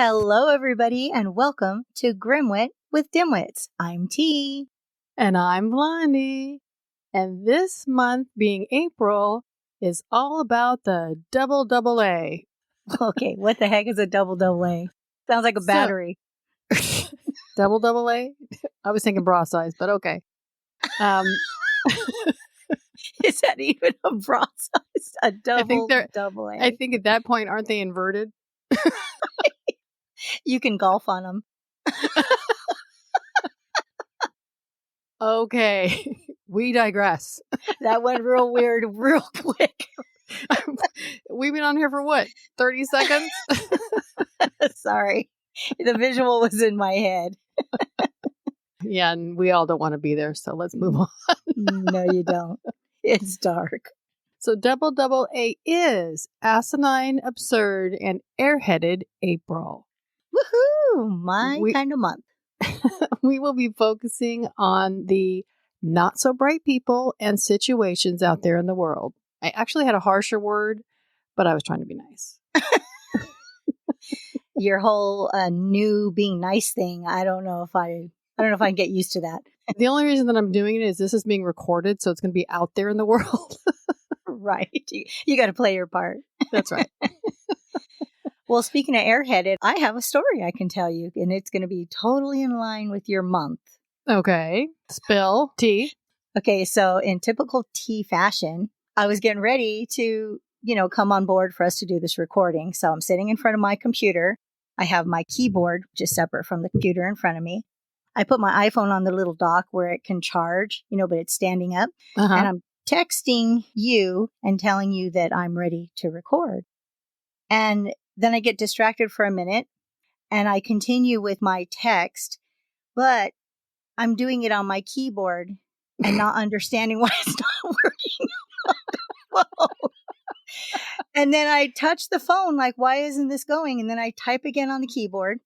Hello, everybody, and welcome to Grimwit with Dimwits. I'm T. And I'm Blondie. And this month, being April, is all about the double A. Okay, what the heck is a double A? Sounds like a battery. Double A? I was thinking bra size, but okay. Is that even a bra size? A double A? I think at that point, aren't they inverted? You can golf on them. Okay, we digress. That went real weird real quick. We've been on here for what, 30 seconds? Sorry. The visual was in my head. Yeah, and we all don't want to be there, so let's move on. No, you don't. It's dark. So double A is asinine, absurd, and airheaded April. Woohoo! My kind of month. We will be focusing on the not so bright people and situations out there in the world. I actually had a harsher word, but I was trying to be nice. Your whole new being nice thing. I don't know if I can get used to that. The only reason that I'm doing it is this is being recorded, so it's going to be out there in the world. Right. You got to play your part. That's right. Well, speaking of airheaded, I have a story I can tell you, and it's going to be totally in line with your month. Okay. Spill tea. Okay, so in typical tea fashion, I was getting ready to, come on board for us to do this recording. So I'm sitting in front of my computer. I have my keyboard just separate from the computer in front of me. I put my iPhone on the little dock where it can charge, but it's standing up. Uh-huh. And I'm texting you and telling you that I'm ready to record. And then I get distracted for a minute and I continue with my text, but I'm doing it on my keyboard and not understanding why it's not working. And then I touch the phone like, why isn't this going? And then I type again on the keyboard.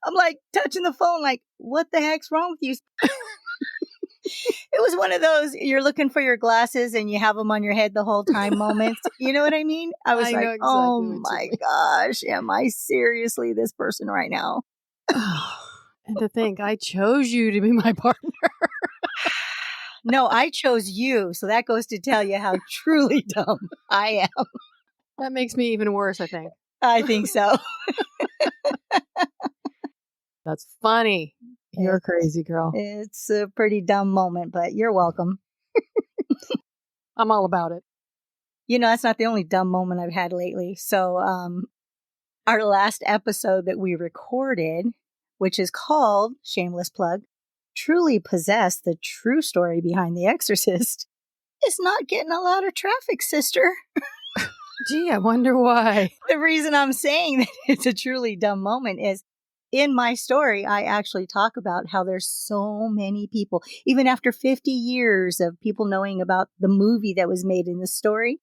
I'm like touching the phone like, what the heck's wrong with you? It was one of those, you're looking for your glasses and you have them on your head the whole time moments. You know what I mean? I was like, exactly oh my gosh, am I seriously this person right now? And to think, I chose you to be my partner. No, I chose you. So that goes to tell you how truly dumb I am. That makes me even worse, I think. I think so. That's funny. You're a crazy girl. It's a pretty dumb moment, but you're welcome. I'm all about it. That's not the only dumb moment I've had lately. So our last episode that we recorded, which is called, shameless plug, Truly Possess the True Story Behind the Exorcist, is not getting a lot of traffic, sister. Gee, I wonder why. The reason I'm saying that it's a truly dumb moment is in my story, I actually talk about how there's so many people, even after 50 years of people knowing about the movie that was made in the story,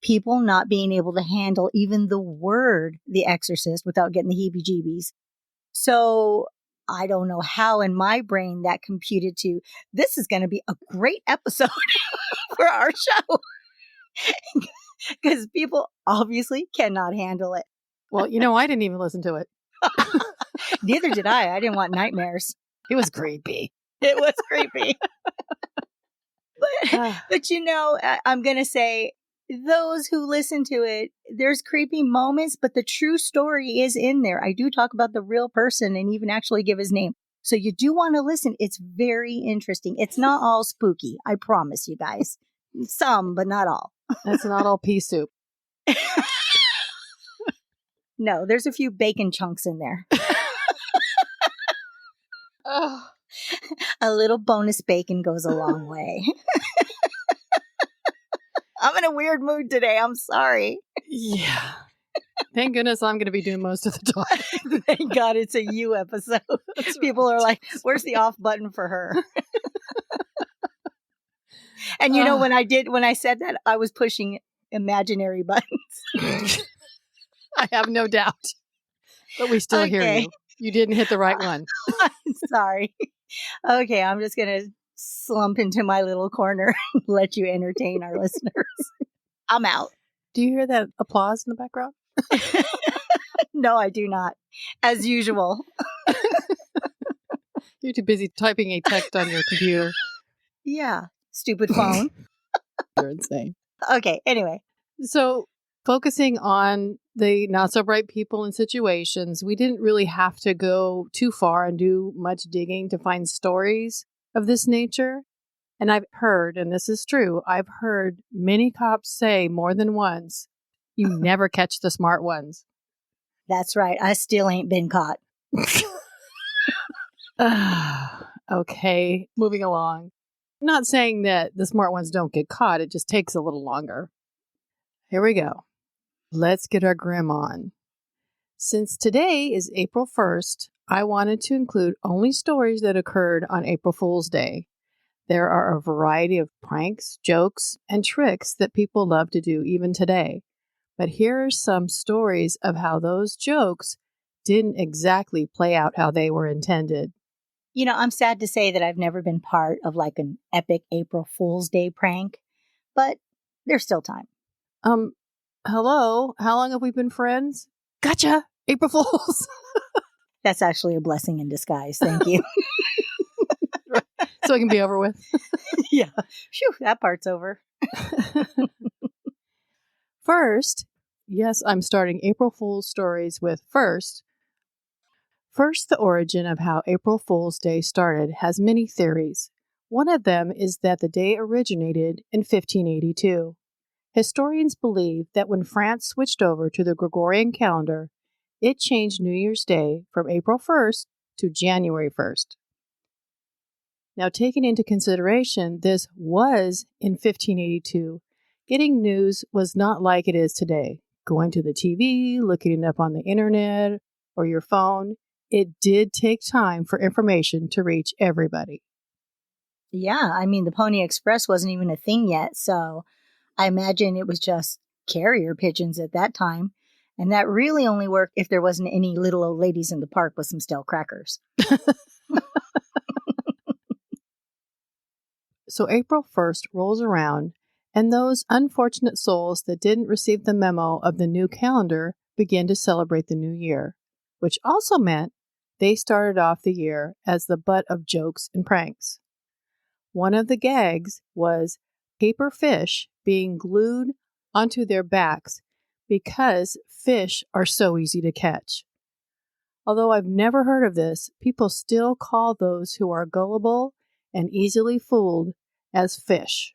people not being able to handle even the word The Exorcist without getting the heebie-jeebies. So I don't know how in my brain that computed to, this is going to be a great episode for our show. Because people obviously cannot handle it. Well, I didn't even listen to it. Neither did I. I didn't want nightmares. It was creepy. It was creepy. But I'm going to say, those who listen to it, there's creepy moments, but the true story is in there. I do talk about the real person and even actually give his name. So you do want to listen. It's very interesting. It's not all spooky. I promise you guys. Some, but not all. That's not all pea soup. No, there's a few bacon chunks in there. Oh. A little bonus bacon goes a long way. I'm in a weird mood today. I'm sorry. Yeah. Thank goodness I'm going to be doing most of the talking. Thank God it's a you episode. That's People are like, where's the off button for her? And when I said that, I was pushing imaginary buttons. I have no doubt. But we still hear you. You didn't hit the right one. I'm sorry. Okay, I'm just going to slump into my little corner and let you entertain our listeners. I'm out. Do you hear that applause in the background? No, I do not. As usual. You're too busy typing a text on your computer. Yeah. Stupid phone. You're insane. Okay. Anyway. So, focusing on the not so bright people and situations, we didn't really have to go too far and do much digging to find stories of this nature. And I've heard, and this is true, I've heard many cops say more than once, you never catch the smart ones. That's right. I still ain't been caught. Okay, moving along. Not saying that the smart ones don't get caught, it just takes a little longer. Here we go. Let's get our grim on. Since today is April 1st, I wanted to include only stories that occurred on April Fool's Day. There are a variety of pranks, jokes, and tricks that people love to do even today. But here are some stories of how those jokes didn't exactly play out how they were intended. You know, I'm sad to say that I've never been part of like an epic April Fool's Day prank, but there's still time. Hello? How long have we been friends? Gotcha! April Fools! That's actually a blessing in disguise. Thank you. So it can be over with. Yeah. Phew, that part's over. First, yes, I'm starting April Fool's stories with first. First, the origin of how April Fool's Day started has many theories. One of them is that the day originated in 1582. Historians believe that when France switched over to the Gregorian calendar, it changed New Year's Day from April 1st to January 1st. Now, taking into consideration this was in 1582, getting news was not like it is today. Going to the TV, looking it up on the internet, or your phone, it did take time for information to reach everybody. Yeah, I mean, the Pony Express wasn't even a thing yet, so I imagine it was just carrier pigeons at that time. And that really only worked if there wasn't any little old ladies in the park with some stale crackers. So April 1st rolls around, and those unfortunate souls that didn't receive the memo of the new calendar begin to celebrate the new year, which also meant they started off the year as the butt of jokes and pranks. One of the gags was paper fish being glued onto their backs because fish are so easy to catch. Although I've never heard of this, people still call those who are gullible and easily fooled as fish.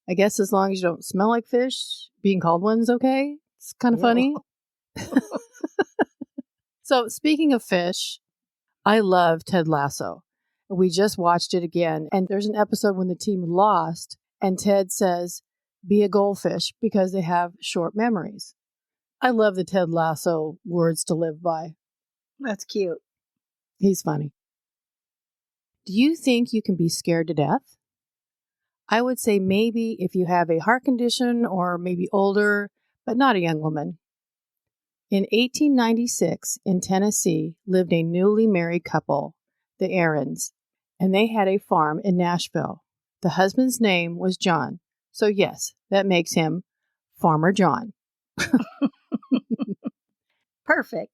I guess as long as you don't smell like fish, being called one's okay. It's kind of funny. So speaking of fish, I love Ted Lasso. We just watched it again, and there's an episode when the team lost, and Ted says, be a goldfish because they have short memories. I love the Ted Lasso words to live by. That's cute. He's funny. Do you think you can be scared to death? I would say maybe if you have a heart condition or maybe older, but not a young woman. In 1896, in Tennessee, lived a newly married couple, the Aarons, and they had a farm in Nashville. The husband's name was John, so yes, that makes him Farmer John. Perfect.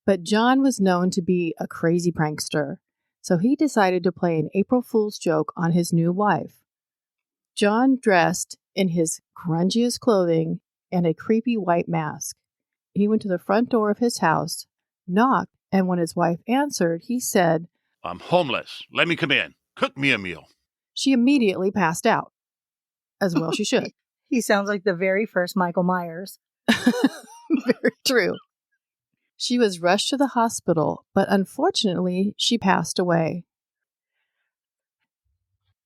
But John was known to be a crazy prankster, so he decided to play an April Fool's joke on his new wife. John dressed in his grungiest clothing and a creepy white mask. He went to the front door of his house, knocked, and when his wife answered, he said, I'm homeless. Let me come in. Cook me a meal. She immediately passed out. As well she should. He sounds like the very first Michael Myers. Very true. She was rushed to the hospital, but unfortunately, she passed away.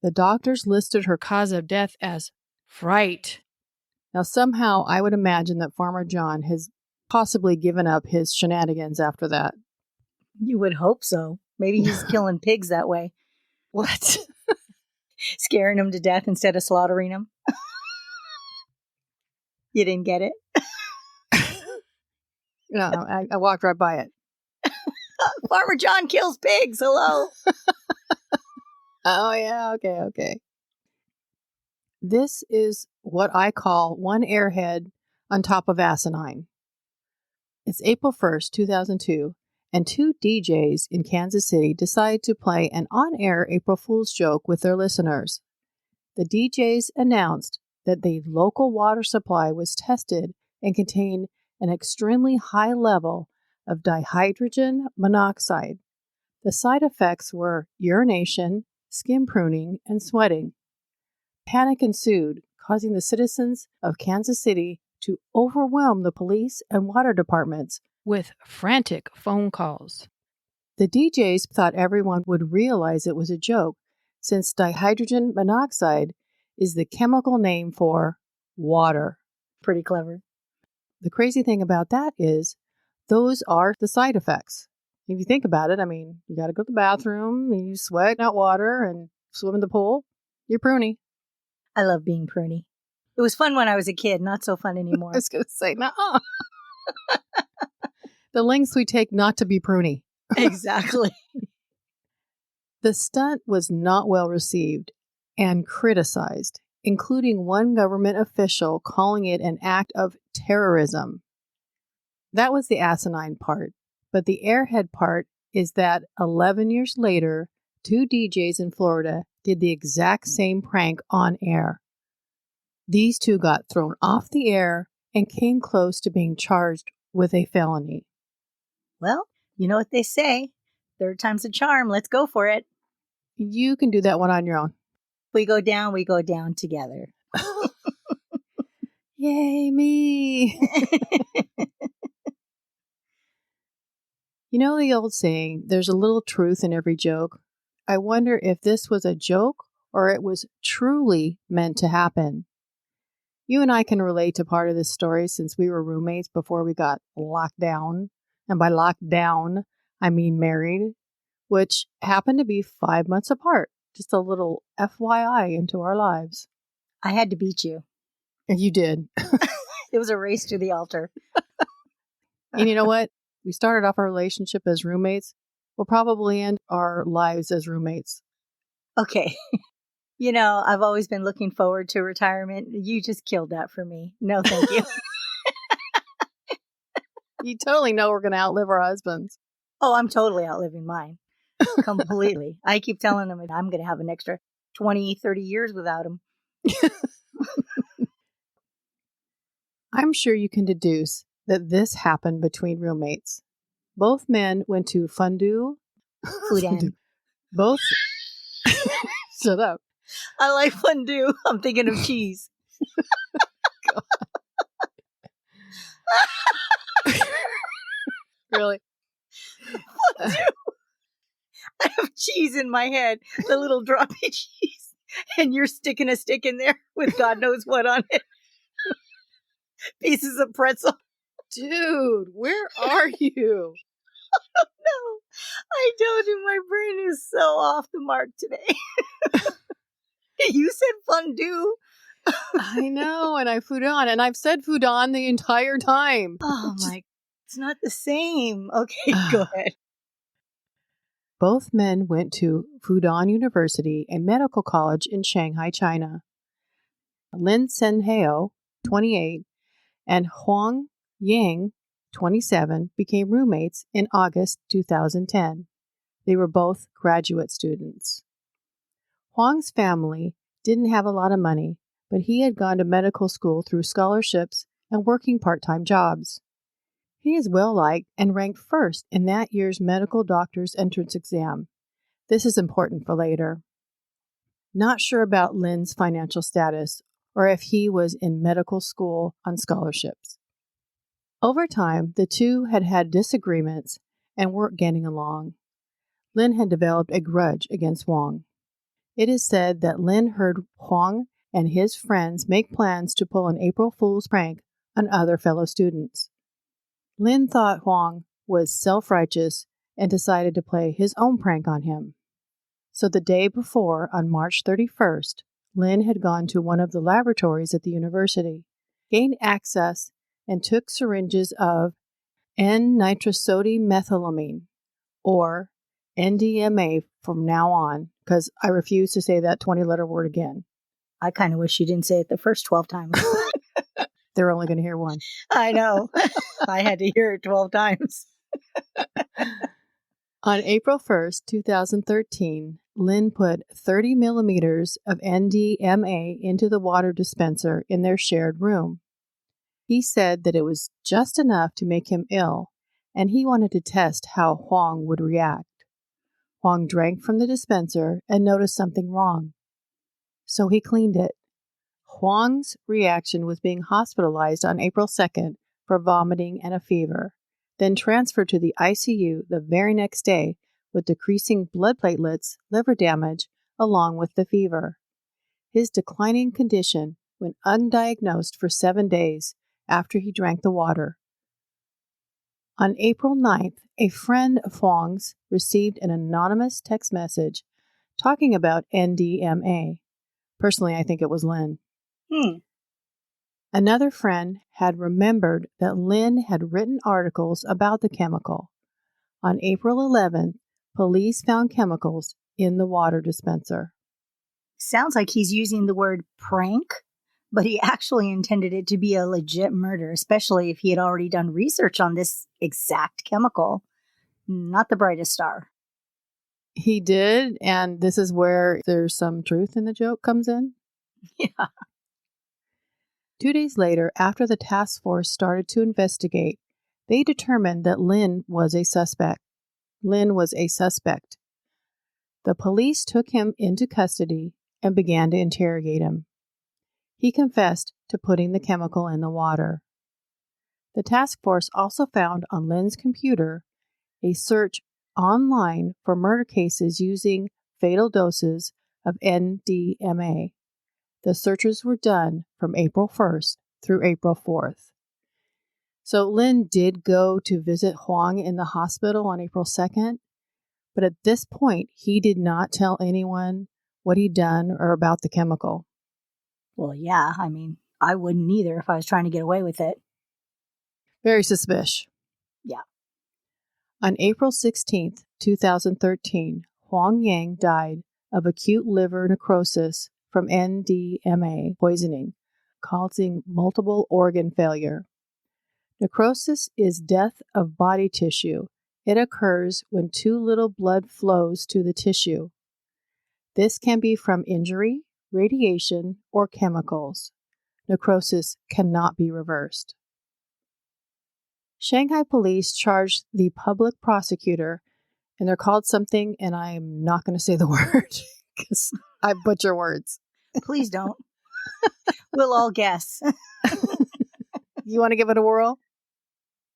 The doctors listed her cause of death as fright. Now, somehow, I would imagine that Farmer John has possibly given up his shenanigans after that. You would hope so. Maybe he's killing pigs that way. What? Scaring them to death instead of slaughtering them. You didn't get it? No, I walked right by it. Farmer John kills pigs. Hello. Oh, yeah. Okay. This is what I call one airhead on top of asinine. It's April 1st, 2002, and two DJs in Kansas City decide to play an on-air April Fool's joke with their listeners. The DJs announced that the local water supply was tested and contained an extremely high level of dihydrogen monoxide. The side effects were urination, skin pruning, and sweating. Panic ensued, causing the citizens of Kansas City to overwhelm the police and water departments with frantic phone calls. The DJs thought everyone would realize it was a joke, since dihydrogen monoxide is the chemical name for water. Pretty clever. The crazy thing about that is those are the side effects. If you think about it, I mean, you got to go to the bathroom, and you sweat out water and swim in the pool. You're pruny. I love being pruny. It was fun when I was a kid, not so fun anymore. I was going to say, nuh-uh. The lengths we take not to be pruny. Exactly. The stunt was not well received and criticized, including one government official calling it an act of terrorism. That was the asinine part, but the airhead part is that 11 years later, two DJs in Florida did the exact same prank on air. These two got thrown off the air and came close to being charged with a felony. Well, you know what they say. Third time's a charm. Let's go for it. You can do that one on your own. We go down together. Yay, me! You know the old saying, there's a little truth in every joke? I wonder if this was a joke or it was truly meant to happen. You and I can relate to part of this story since we were roommates before we got locked down. And by locked down, I mean married, which happened to be 5 months apart. Just a little FYI into our lives. I had to beat you. And you did. It was a race to the altar. And you know what? We started off our relationship as roommates. We'll probably end our lives as roommates. Okay. You know, I've always been looking forward to retirement. You just killed that for me. No, thank you. You totally know we're going to outlive our husbands. Oh, I'm totally outliving mine. Completely. I keep telling them I'm going to have an extra 20, 30 years without them. I'm sure you can deduce that this happened between roommates. Both men went to fondue. Fudan. Both. Shut up. I like fondue. I'm thinking of cheese. Really? Fondue. I have cheese in my head, the little droppy cheese, and you're sticking a stick in there with God knows what on it. Pieces of pretzel. Dude, where are you? No, I told you my brain is so off the mark today. You said fondue. I know, and I Fudan, and I've said Fudan the entire time. Oh my, it's not the same. Okay, go ahead. Both men went to Fudan University, a medical college in Shanghai, China. Lin Senheo, 28, and Huang Yang, 27, became roommates in August 2010. They were both graduate students. Huang's family didn't have a lot of money, but he had gone to medical school through scholarships and working part-time jobs. He is well-liked and ranked first in that year's medical doctor's entrance exam. This is important for later. Not sure about Lin's financial status or if he was in medical school on scholarships. Over time, the two had had disagreements and weren't getting along. Lin had developed a grudge against Huang. It is said that Lin heard Huang and his friends make plans to pull an April Fool's prank on other fellow students. Lin thought Huang was self-righteous and decided to play his own prank on him. So the day before, on March 31st, Lin had gone to one of the laboratories at the university, gained access, and took syringes of N-nitrosodimethylamine, or NDMA from now on, because I refuse to say that 20-letter word again. I kind of wish you didn't say it the first 12 times. They're only going to hear one. I know. I had to hear it 12 times. On April 1st, 2013, Lynn put 30 millimeters of NDMA into the water dispenser in their shared room. He said that it was just enough to make him ill, and he wanted to test how Huang would react. Huang drank from the dispenser and noticed something wrong. So he cleaned it. Huang's reaction was being hospitalized on April 2nd for vomiting and a fever, then transferred to the ICU the very next day with decreasing blood platelets, liver damage, along with the fever. His declining condition went undiagnosed for 7 days after he drank the water. On April 9th, a friend of Huang's received an anonymous text message talking about NDMA. Personally, I think it was Lynn. Another friend had remembered that Lynn had written articles about the chemical. On April 11th, police found chemicals in the water dispenser. Sounds like he's using the word prank, but he actually intended it to be a legit murder, especially if he had already done research on this exact chemical. Not the brightest star. He did, and this is where there's some truth in the joke comes in. Yeah. 2 days later, after the task force started to investigate, they determined that Lynn was a suspect. The police took him into custody and began to interrogate him. He confessed to putting the chemical in the water. The task force also found on Lynn's computer a search online for murder cases using fatal doses of NDMA. The searches were done from April 1st through April 4th. So Lynn did go to visit Huang in the hospital on April 2nd, but at this point, he did not tell anyone what he'd done or about the chemical. Well, yeah, I mean, I wouldn't either if I was trying to get away with it. Very suspicious. Yeah. On April 16th, 2013, Huang Yang died of acute liver necrosis from NDMA poisoning, causing multiple organ failure. Necrosis is death of body tissue. It occurs when too little blood flows to the tissue. This can be from injury, radiation, or chemicals. Necrosis cannot be reversed. Shanghai police charged the public prosecutor, and they're called something, and I'm not going to say the word because I butcher words. Please don't. We'll all guess. You want to give it a whirl?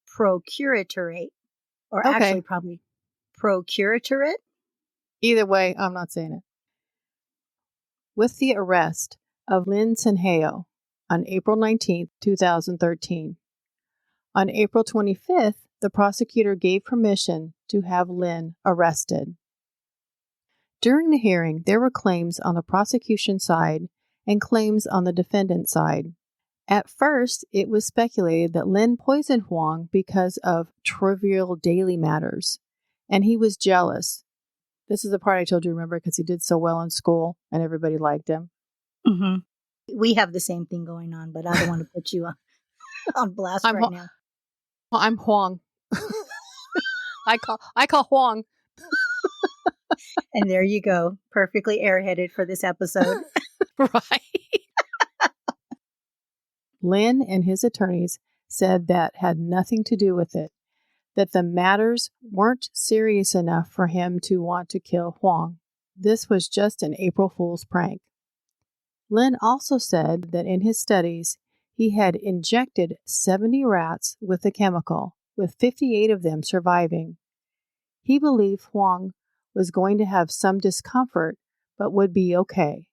Procuratorate. Or Okay. actually probably procuratorate. Either way, I'm not saying it. With the arrest of Lin Senheo on April 19, 2013. On April 25th, the prosecutor gave permission to have Lin arrested. During the hearing, there were claims on the prosecution side and claims on the defendant side. At first, it was speculated that Lin poisoned Huang because of trivial daily matters, and he was jealous. This is the part I told you, remember, because he did so well in school and everybody liked him. Mm-hmm. We have the same thing going on, but I don't want to put you on blast right now. I'm Huang. I call Huang. And there you go. Perfectly airheaded for this episode. Right. Lin and his attorneys said that had nothing to do with it, that the matters weren't serious enough for him to want to kill Huang. This was just an April Fool's prank. Lin also said that in his studies, he had injected 70 rats with the chemical, with 58 of them surviving. He believed Huang was going to have some discomfort, but would be okay.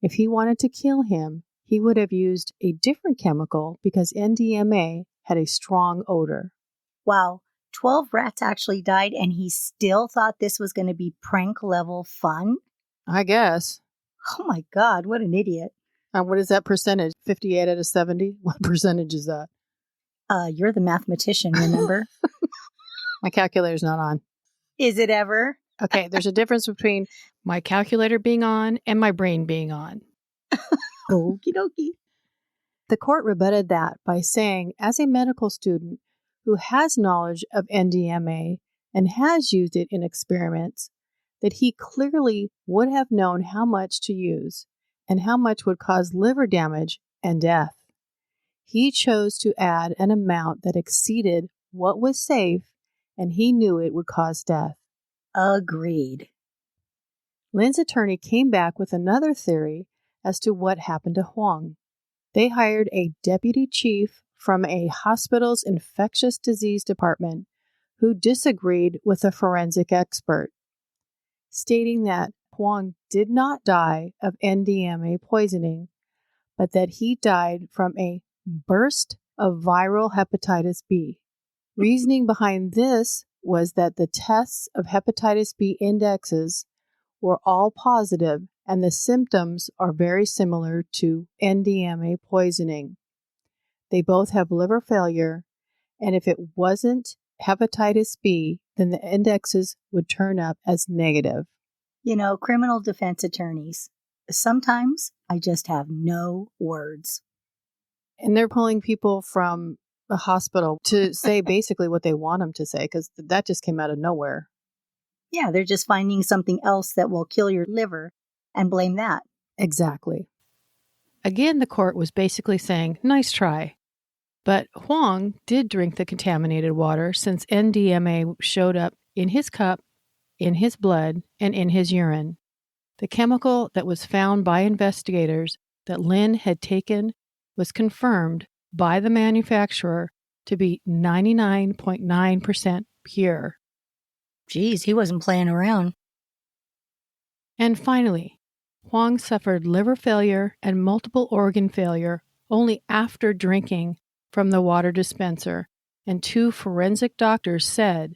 If he wanted to kill him, he would have used a different chemical because NDMA had a strong odor. Wow, 12 rats actually died and he still thought this was going to be prank level fun? I guess. Oh my God, what an idiot. And what is that percentage? 58 out of 70? What percentage is that? You're the mathematician, remember? My calculator's not on. Is it ever? Okay, there's a difference between my calculator being on and my brain being on. Okie dokie. The court rebutted that by saying, as a medical student who has knowledge of NDMA and has used it in experiments, that he clearly would have known how much to use and how much would cause liver damage and death. He chose to add an amount that exceeded what was safe, and he knew it would cause death. Agreed. Lin's attorney came back with another theory as to what happened to Huang. They hired a deputy chief from a hospital's infectious disease department who disagreed with a forensic expert, stating that Huang did not die of NDMA poisoning, but that he died from a burst of viral hepatitis B. Reasoning behind this was that the tests of hepatitis B indexes were all positive and the symptoms are very similar to NDMA poisoning. They both have liver failure, and if it wasn't hepatitis B, then the indexes would turn up as negative. You know, criminal defense attorneys, sometimes I just have no words. And they're pulling people from a hospital to say basically what they want them to say, because that just came out of nowhere. Yeah, they're just finding something else that will kill your liver and blame that. Exactly. Again, the court was basically saying, nice try. But Huang did drink the contaminated water since NDMA showed up in his cup, in his blood, and in his urine. The chemical that was found by investigators that Lin had taken was confirmed by the manufacturer to be 99.9% pure. Geez, he wasn't playing around. And finally, Huang suffered liver failure and multiple organ failure only after drinking from the water dispenser, and 2 forensic doctors said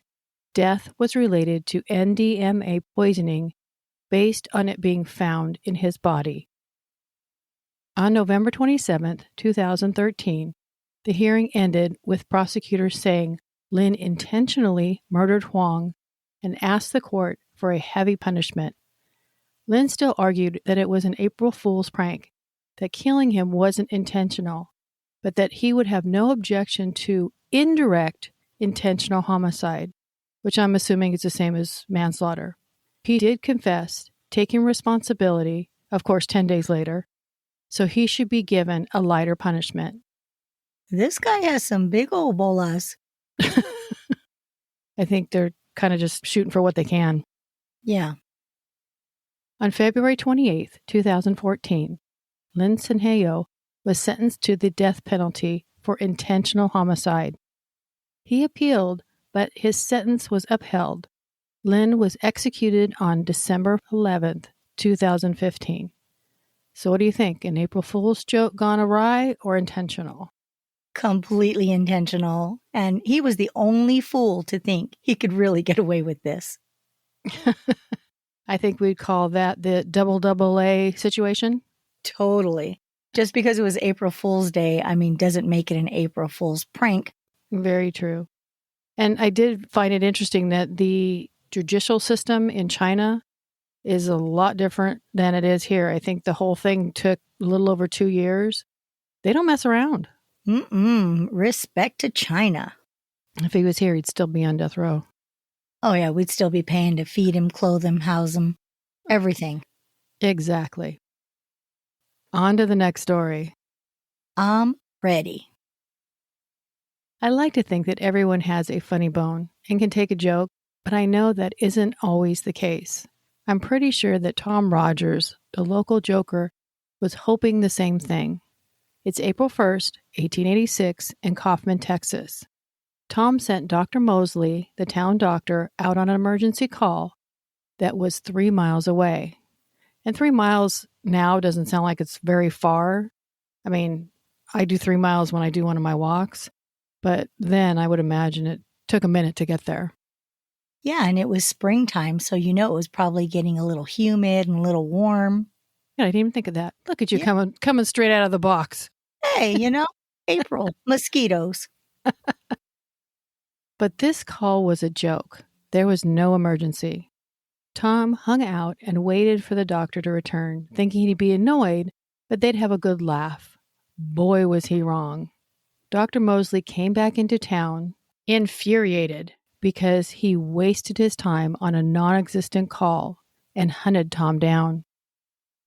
death was related to NDMA poisoning based on it being found in his body. On November 27, 2013, the hearing ended with prosecutors saying Lin intentionally murdered Huang and asked the court for a heavy punishment. Lin still argued that it was an April Fool's prank, that killing him wasn't intentional, but that he would have no objection to indirect intentional homicide, which I'm assuming is the same as manslaughter. He did confess, taking responsibility, of course 10 days later, so he should be given a lighter punishment. This guy has some big old bolas. I think they're kind of just shooting for what they can. Yeah. On February 28, 2014, Lin Senheyo was sentenced to the death penalty for intentional homicide. He appealed, but his sentence was upheld. Lin was executed on December 11, 2015. So what do you think? An April Fool's joke gone awry or intentional? Completely intentional. And he was the only fool to think he could really get away with this. I think we'd call that the double A situation. Totally. Just because it was April Fool's Day, doesn't make it an April Fool's prank. Very true. And I did find it interesting that the judicial system in China is a lot different than it is here. I think the whole thing took a little over 2 years. They don't mess around. Respect to China. If he was here, he'd still be on death row. Oh, yeah, we'd still be paying to feed him, clothe him, house him, everything. Exactly. On to the next story. I'm ready. I like to think that everyone has a funny bone and can take a joke, but I know that isn't always the case. I'm pretty sure that Tom Rogers, the local joker, was hoping the same thing. It's April 1st, 1886, in Kaufman, Texas. Tom sent Dr. Mosley, the town doctor, out on an emergency call that was 3 miles away. And 3 miles now doesn't sound like it's very far. I do 3 miles when I do one of my walks, but then I would imagine it took a minute to get there. Yeah, and it was springtime, so it was probably getting a little humid and a little warm. Yeah, I didn't even think of that. Look at you coming straight out of the box. Hey, April, mosquitoes. But this call was a joke. There was no emergency. Tom hung out and waited for the doctor to return, thinking he'd be annoyed but they'd have a good laugh. Boy, was he wrong. Dr. Mosley came back into town, infuriated, because he wasted his time on a non-existent call and hunted Tom down.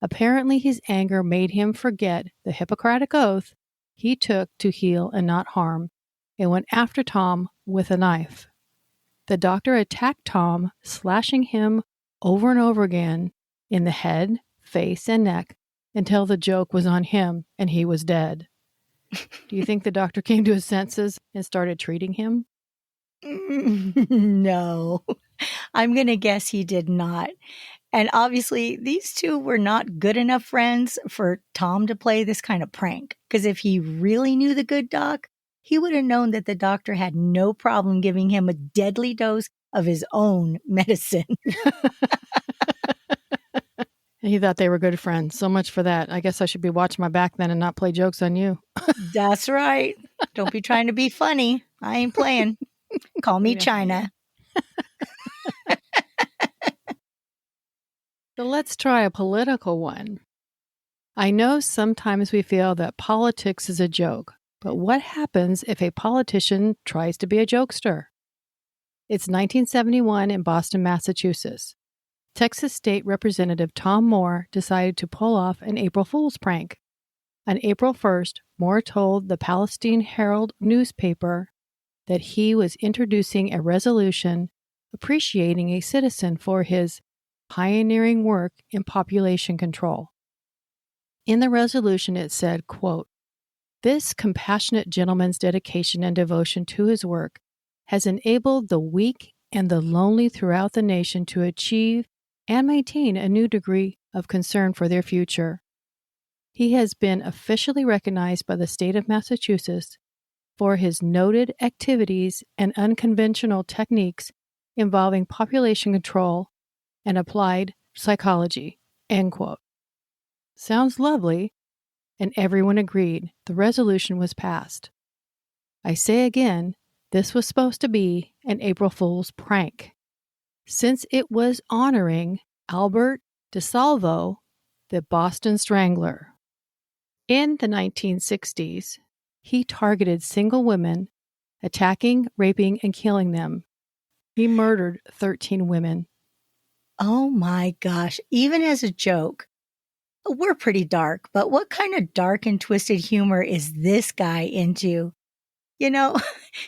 Apparently, his anger made him forget the Hippocratic oath he took to heal and not harm, and went after Tom with a knife. The doctor attacked Tom, slashing him over and over again in the head, face, and neck until the joke was on him and he was dead. Do you think the doctor came to his senses and started treating him? No, I'm going to guess he did not. And obviously, these two were not good enough friends for Tom to play this kind of prank. Because if he really knew the good doc, he would have known that the doctor had no problem giving him a deadly dose of his own medicine. He thought they were good friends. So much for that. I guess I should be watching my back then and not play jokes on you. That's right. Don't be trying to be funny. I ain't playing. Call me China. So let's try a political one. I know sometimes we feel that politics is a joke, but what happens if a politician tries to be a jokester? It's 1971 in Boston, Massachusetts. Texas State Representative Tom Moore decided to pull off an April Fool's prank. On April 1st, Moore told the Palestine Herald newspaper that he was introducing a resolution appreciating a citizen for his pioneering work in population control. In the resolution, it said, quote, "This compassionate gentleman's dedication and devotion to his work has enabled the weak and the lonely throughout the nation to achieve and maintain a new degree of concern for their future. He has been officially recognized by the state of Massachusetts for his noted activities and unconventional techniques involving population control and applied psychology." End quote. Sounds lovely, and everyone agreed the resolution was passed. I say again, this was supposed to be an April Fool's prank, since it was honoring Albert DeSalvo, the Boston Strangler. In the 1960s, he targeted single women, attacking, raping, and killing them. He murdered 13 women. Oh my gosh. Even as a joke, we're pretty dark, but what kind of dark and twisted humor is this guy into? You know,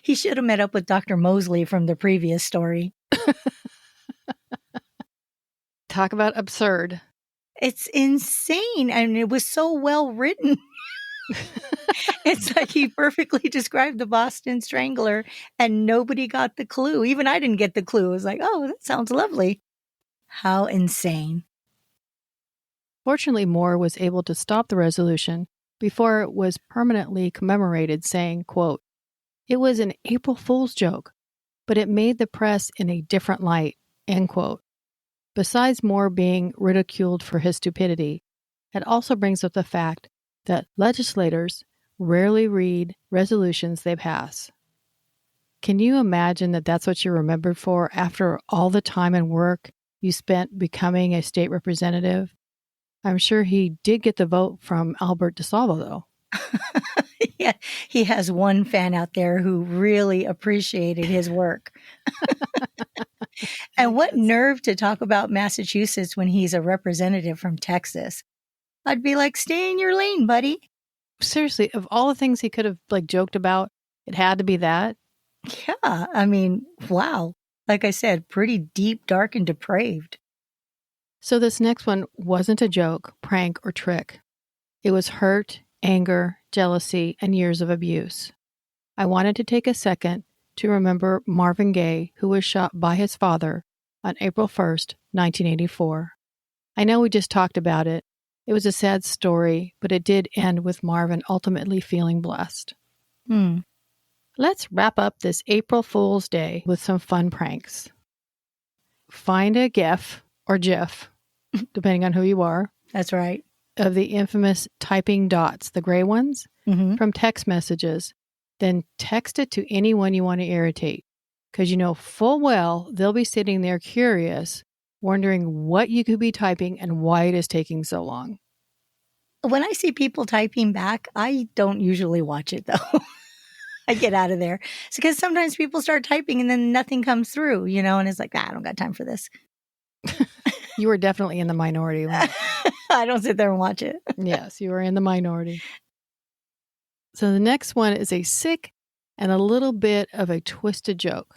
he should have met up with Dr. Mosley from the previous story. Talk about absurd. It's insane. And it was so well written. It's like he perfectly described the Boston Strangler and nobody got the clue. Even I didn't get the clue. I was like, oh, that sounds lovely. How insane. Fortunately, Moore was able to stop the resolution before it was permanently commemorated, saying, quote, "It was an April Fool's joke, but it made the press in a different light," end quote. Besides Moore being ridiculed for his stupidity, it also brings up the fact that legislators rarely read resolutions they pass. Can you imagine that that's what you're remembered for after all the time and work you spent becoming a state representative? I'm sure he did get the vote from Albert DeSalvo, though. Yeah, he has one fan out there who really appreciated his work. And what nerve to talk about Massachusetts when he's a representative from Texas. I'd be like, stay in your lane, buddy. Seriously, of all the things he could have joked about, it had to be that. Yeah, I mean, wow. Like I said, pretty deep, dark, and depraved. So this next one wasn't a joke, prank, or trick. It was hurt, anger, jealousy, and years of abuse. I wanted to take a second to remember Marvin Gaye, who was shot by his father on April 1st, 1984. I know we just talked about it. It was a sad story, but it did end with Marvin ultimately feeling blessed. Let's wrap up this April Fool's Day with some fun pranks. Find a GIF or GIF, depending on who you are. That's right. Of the infamous typing dots, the gray ones, from text messages. Then text it to anyone you want to irritate, because you know full well they'll be sitting there curious, wondering what you could be typing and why it is taking so long. When I see people typing back, I don't usually watch it though. I get out of there. It's because sometimes people start typing and then nothing comes through, and it's like, I don't got time for this. You were definitely in the minority. I don't sit there and watch it. Yes, you were in the minority. So the next one is a sick and a little bit of a twisted joke.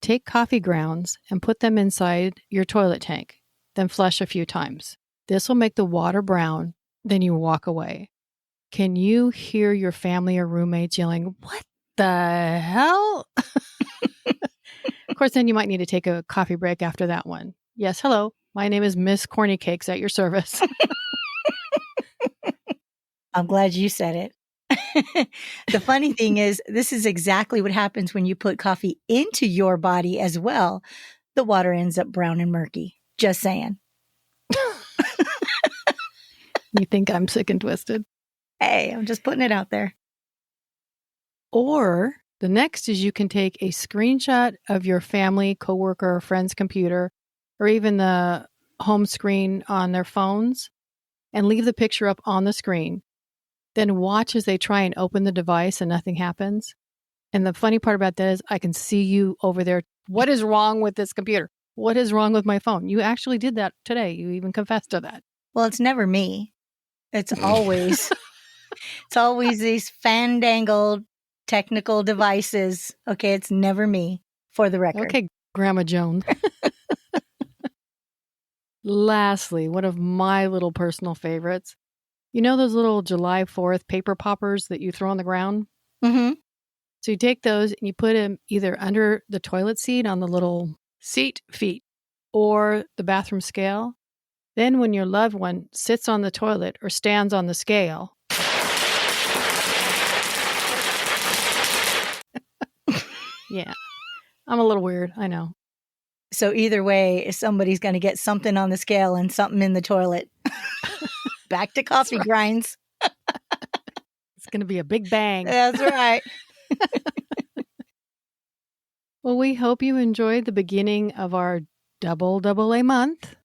Take coffee grounds and put them inside your toilet tank, then flush a few times. This will make the water brown, then you walk away. Can you hear your family or roommates yelling, "What the hell?" Of course, then you might need to take a coffee break after that one. Yes, hello. My name is Miss Corny Cakes at your service. I'm glad you said it. The funny thing is, this is exactly what happens when you put coffee into your body as well. The water ends up brown and murky. Just saying. You think I'm sick and twisted? Hey, I'm just putting it out there. Or the next is you can take a screenshot of your family, coworker, or friend's computer, or even the home screen on their phones, and leave the picture up on the screen. Then watch as they try and open the device and nothing happens. And the funny part about that is I can see you over there. What is wrong with this computer? What is wrong with my phone? You actually did that today. You even confessed to that. Well, it's never me. It's always these fandangled technical devices. Okay, it's never me, for the record. Okay, Grandma Joan. Lastly, one of my little personal favorites. You know those little July 4th paper poppers that you throw on the ground? Mm-hmm. So you take those and you put them either under the toilet seat on the little seat feet or the bathroom scale. Then when your loved one sits on the toilet or stands on the scale, yeah, I'm a little weird, I know. So either way, somebody's going to get something on the scale and something in the toilet. Back to coffee grinds. It's going to be a big bang. That's right. Well, we hope you enjoyed the beginning of our double A month.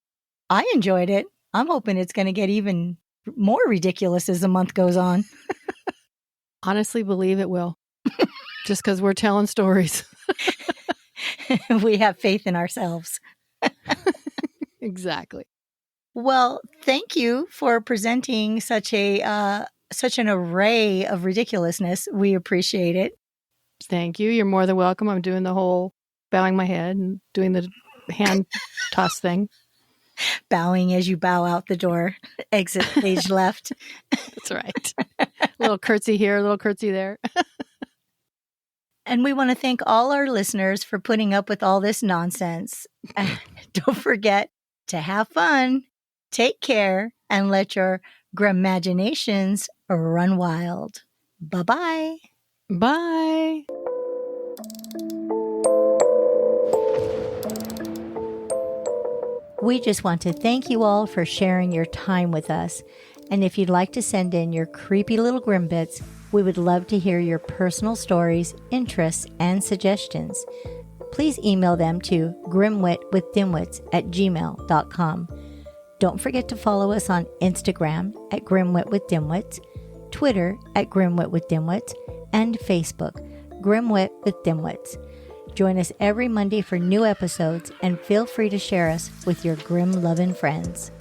I enjoyed it. I'm hoping it's going to get even more ridiculous as the month goes on. Honestly, believe it will. Just because we're telling stories. We have faith in ourselves. Exactly. Well, thank you for presenting such an array of ridiculousness. We appreciate it. Thank you. You're more than welcome. I'm doing the whole bowing my head and doing the hand toss thing. Bowing as you bow out the door, exit stage left. That's right. A little curtsy here, a little curtsy there. And we want to thank all our listeners for putting up with all this nonsense. Don't forget to have fun, take care, and let your gramaginations run wild. Bye-bye. Bye. We just want to thank you all for sharing your time with us. And if you'd like to send in your creepy little grim bits, we would love to hear your personal stories, interests, and suggestions. Please email them to grimwitwithdimwits@gmail.com. Don't forget to follow us on Instagram at grimwitwithdimwits, Twitter at grimwitwithdimwits, and Facebook, Grimwit with Dimwits. Join us every Monday for new episodes, and feel free to share us with your grim-loving friends.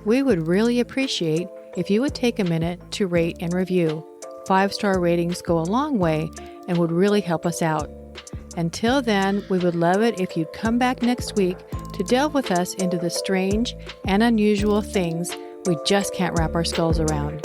We would really appreciate if you would take a minute to rate and review. 5-star ratings go a long way and would really help us out. Until then, we would love it if you'd come back next week to delve with us into the strange and unusual things we just can't wrap our skulls around.